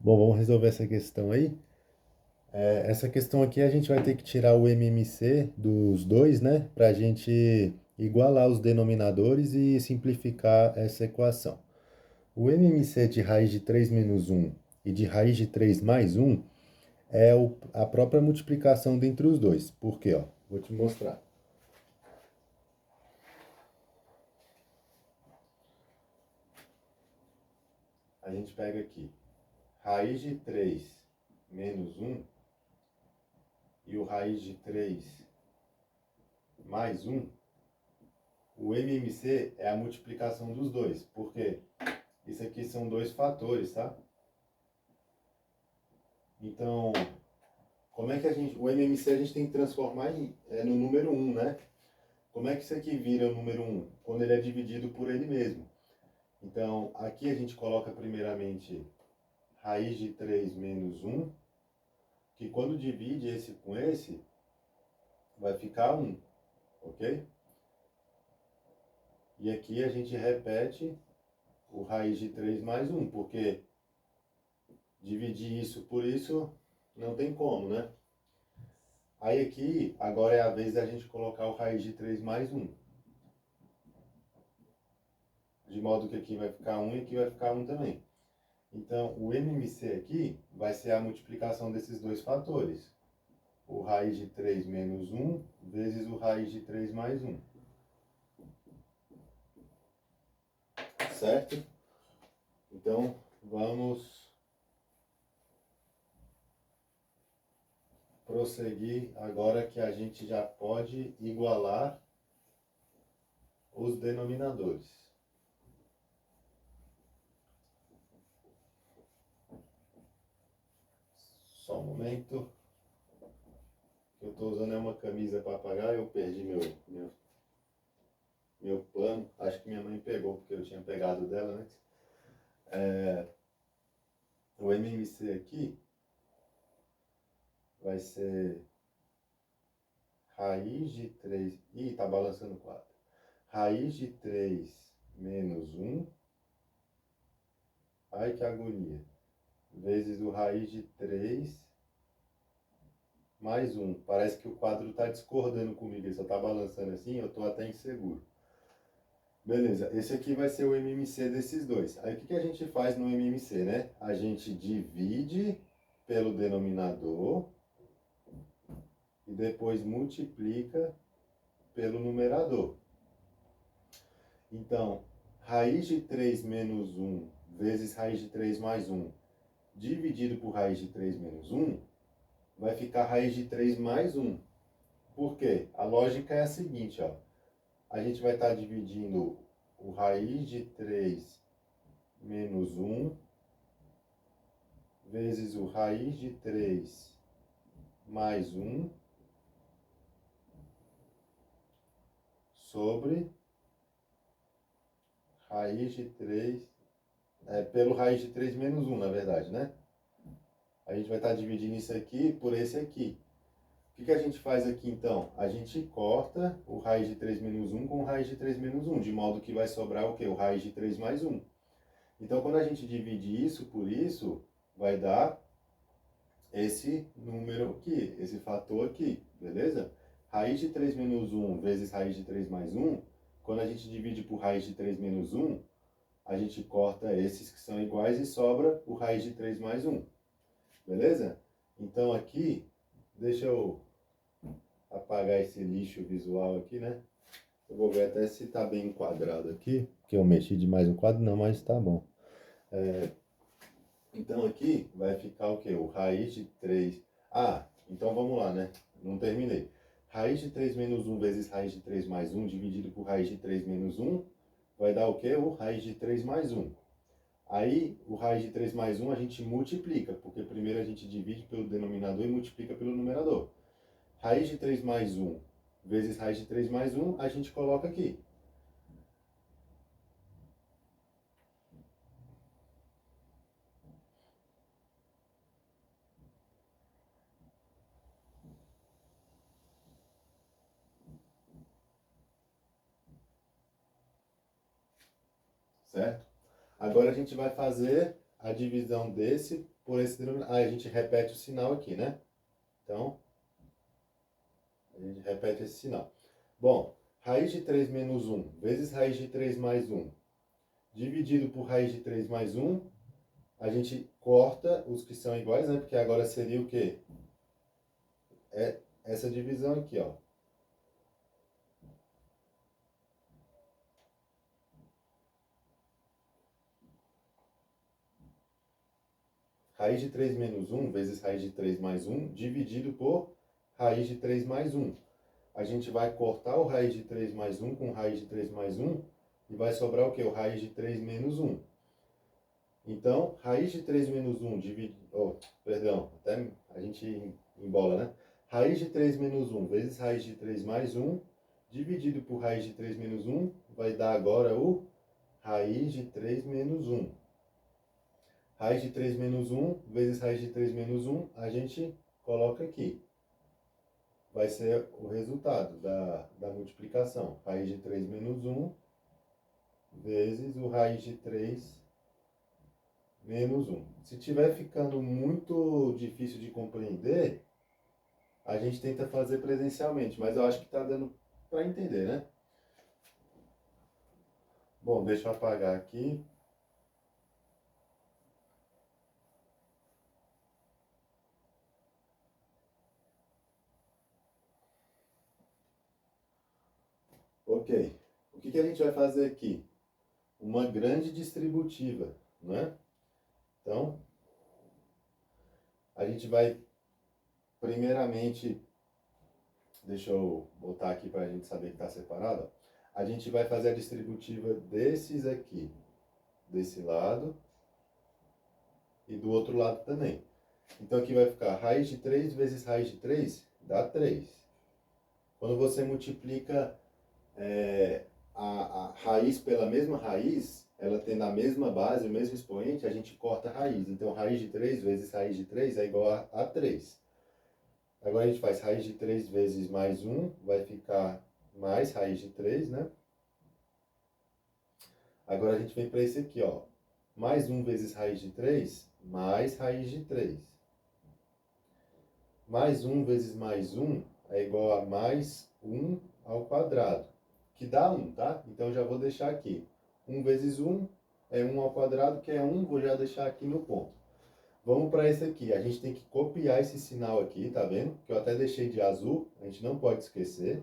Bom, vamos resolver essa questão aí. Essa questão aqui a gente vai ter que tirar o MMC dos dois, né? Para a gente igualar os denominadores e simplificar essa equação. O MMC de raiz de 3 menos um e de raiz de 3 mais um é a própria multiplicação dentre os dois. Por quê? Ó? Vou te mostrar. A gente pega aqui raiz de 3 menos um e o raiz de 3 mais um. O MMC é a multiplicação dos dois. Por quê? Isso aqui são dois fatores, tá? Então, como é que o MMC a gente tem que transformar no número um, né? Como é que isso aqui vira o número um? Quando ele é dividido por ele mesmo. Então, aqui a gente coloca primeiramente raiz de 3 menos um, que quando divide esse com esse, vai ficar um, ok? E aqui a gente repete o raiz de 3 mais um, porque dividir isso por isso não tem como, né? Aí aqui, agora é a vez da gente colocar o raiz de 3 mais um. De modo que aqui vai ficar um e aqui vai ficar um também. Então, o MMC aqui vai ser a multiplicação desses dois fatores. O raiz de 3 menos um vezes o raiz de 3 mais um. Certo? Então, vamos prosseguir agora que a gente já pode igualar os denominadores. Só um momento. Que eu estou usando é uma camisa para apagar, eu perdi meu pano. Acho que minha mãe pegou, porque eu tinha pegado dela antes. O MMC aqui vai ser raiz de 3. Ih, tá balançando o quadro. Raiz de 3 menos um. Ai, que agonia. Vezes o raiz de 3 mais um. Parece que o quadro está discordando comigo, ele só está balançando assim, eu estou até inseguro. Beleza, esse aqui vai ser o MMC desses dois. Aí o que a gente faz no MMC, né? A gente divide pelo denominador e depois multiplica pelo numerador. Então, raiz de 3 menos um vezes raiz de 3 mais um dividido por raiz de 3 menos um vai ficar raiz de 3 mais um. Por quê? A lógica é a seguinte, ó. A gente vai estar dividindo o raiz de 3 menos um vezes o raiz de 3 mais um sobre raiz de 3, pelo raiz de 3 menos um, na verdade, né? A gente vai estar dividindo isso aqui por esse aqui. O que a gente faz aqui então? A gente corta o raiz de 3 menos um com o raiz de 3 menos um, de modo que vai sobrar o quê? O raiz de 3 mais um. Então, quando a gente divide isso por isso, vai dar esse número aqui, esse fator aqui, beleza? Raiz de 3 menos um vezes raiz de 3 mais um, quando a gente divide por raiz de 3 menos um, a gente corta esses que são iguais e sobra o raiz de 3 mais um, beleza? Então aqui, deixa eu apagar esse lixo visual aqui, né? Eu vou ver até se tá bem enquadrado aqui, porque eu mexi demais no quadro, não, mas tá bom. Então aqui vai ficar o quê? O raiz de 3. Ah, então vamos lá, né? Não terminei. Raiz de 3 menos um vezes raiz de 3 mais um dividido por raiz de 3 menos um vai dar o quê? O raiz de 3 mais um. Aí, o raiz de 3 mais um a gente multiplica, porque primeiro a gente divide pelo denominador e multiplica pelo numerador. Raiz de 3 mais um vezes raiz de 3 mais um a gente coloca aqui. Certo? Agora a gente vai fazer a divisão desse por esse denominador. Ah, a gente repete o sinal aqui, né? Então, a gente repete esse sinal. Bom, raiz de 3 menos 1 vezes raiz de 3 mais 1 dividido por raiz de 3 mais 1, a gente corta os que são iguais, né? Porque agora seria o quê? É essa divisão aqui, ó. Raiz de 3 menos 1 vezes raiz de 3 mais 1 dividido por raiz de 3 mais 1. A gente vai cortar o raiz de 3 mais 1 com raiz de 3 mais 1 e vai sobrar o quê? O raiz de 3 menos 1. Então, raiz de 3 menos 1 dividido... Oh, perdão, até a gente embola, né? Raiz de 3 menos 1 vezes raiz de 3 mais 1 dividido por raiz de 3 menos 1 vai dar agora o raiz de 3 menos 1. Raiz de 3 menos 1 vezes raiz de 3 menos 1, a gente coloca aqui. Vai ser o resultado da multiplicação. Raiz de 3 menos 1 vezes o raiz de 3 menos 1. Se estiver ficando muito difícil de compreender, a gente tenta fazer presencialmente, mas eu acho que está dando para entender, né? Bom, deixa eu apagar aqui. Ok. O que a gente vai fazer aqui? Uma grande distributiva, né? Então, a gente vai, primeiramente, deixa eu botar aqui para a gente saber que está separado. A gente vai fazer a distributiva desses aqui, desse lado e do outro lado também. Então aqui vai ficar raiz de 3 vezes raiz de 3 dá 3. Quando você multiplica a raiz pela mesma raiz, ela tendo a mesma base, o mesmo expoente, a gente corta a raiz. Então raiz de 3 vezes raiz de 3 é igual a 3. Agora a gente faz raiz de 3 vezes mais 1, vai ficar mais raiz de 3, né? Agora a gente vem para esse aqui, ó. Mais 1 vezes raiz de 3, mais raiz de 3. Mais 1 vezes mais 1 é igual a mais 1 ao quadrado, que dá 1, tá? Então já vou deixar aqui. 1 vezes 1 é 1 ao quadrado, que é 1, vou já deixar aqui no ponto. Vamos para esse aqui. A gente tem que copiar esse sinal aqui, tá vendo? Que eu até deixei de azul, a gente não pode esquecer.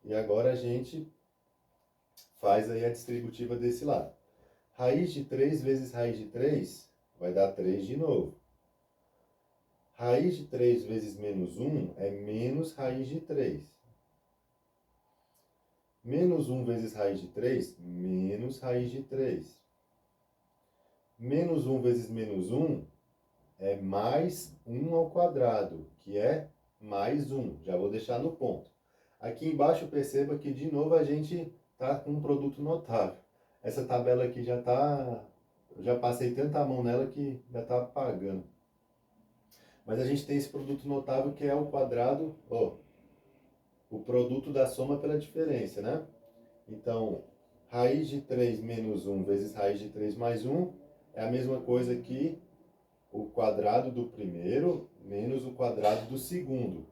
E agora a gente faz aí a distributiva desse lado. Raiz de 3 vezes raiz de 3 vai dar 3 de novo. Raiz de 3 vezes menos 1 é menos raiz de 3. Menos 1 vezes raiz de 3, menos raiz de 3. Menos 1 vezes menos 1 é mais 1 ao quadrado, que é mais 1. Já vou deixar no ponto. Aqui embaixo perceba que de novo a gente está com um produto notável. Essa tabela aqui já está... Eu já passei tanta mão nela que já está apagando. Mas a gente tem esse produto notável que é o quadrado, ó, o produto da soma pela diferença, né? Então, raiz de 3 menos 1 vezes raiz de 3 mais 1 é a mesma coisa que o quadrado do primeiro menos o quadrado do segundo,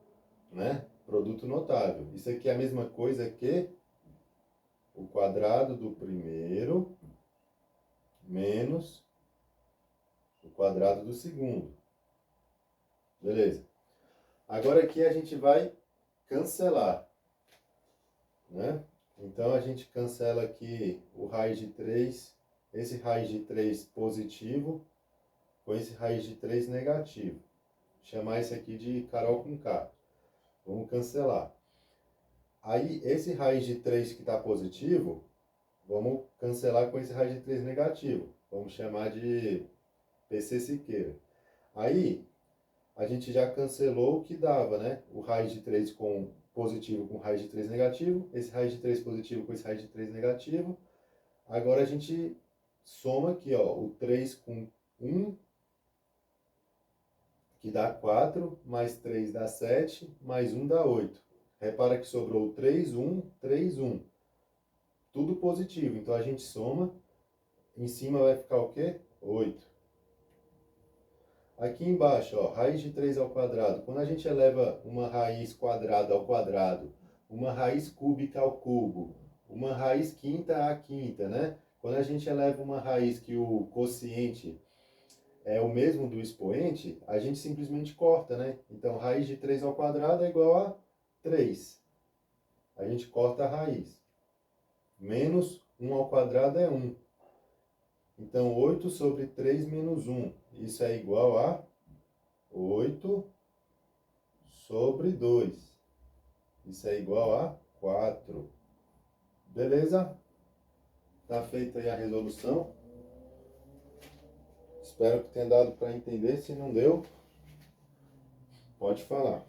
né? Produto notável. Isso aqui é a mesma coisa que o quadrado do primeiro menos o quadrado do segundo. Beleza. Agora aqui a gente vai cancelar, né? Então a gente cancela aqui o raiz de 3, esse raiz de 3 positivo, com esse raiz de 3 negativo. Vou chamar esse aqui de Carol com K. Vamos cancelar. Aí esse raiz de 3 que está positivo, vamos cancelar com esse raiz de 3 negativo. Vamos chamar de PC Siqueira. Aí a gente já cancelou o que dava, né? O raiz de 3 com positivo com raiz de 3 negativo, esse raiz de 3 positivo com esse raiz de 3 negativo. Agora a gente soma aqui, ó, o 3 com 1, que dá 4, mais 3 dá 7, mais 1 dá 8. Repara que sobrou 3, 1, 3, 1. Tudo positivo, então a gente soma, em cima vai ficar o quê? 8. Aqui embaixo, ó, raiz de 3 ao quadrado. Quando a gente eleva uma raiz quadrada ao quadrado, uma raiz cúbica ao cubo, uma raiz quinta à quinta, né? Quando a gente eleva uma raiz que o quociente é o mesmo do expoente, a gente simplesmente corta, né? Então, raiz de 3 ao quadrado é igual a 3. A gente corta a raiz. Menos 1 ao quadrado é 1. Então, 8 sobre 3 menos 1. Isso é igual a 8 sobre 2. Isso é igual a 4. Beleza? Tá feita aí a resolução. Espero que tenha dado para entender. Se não deu, pode falar.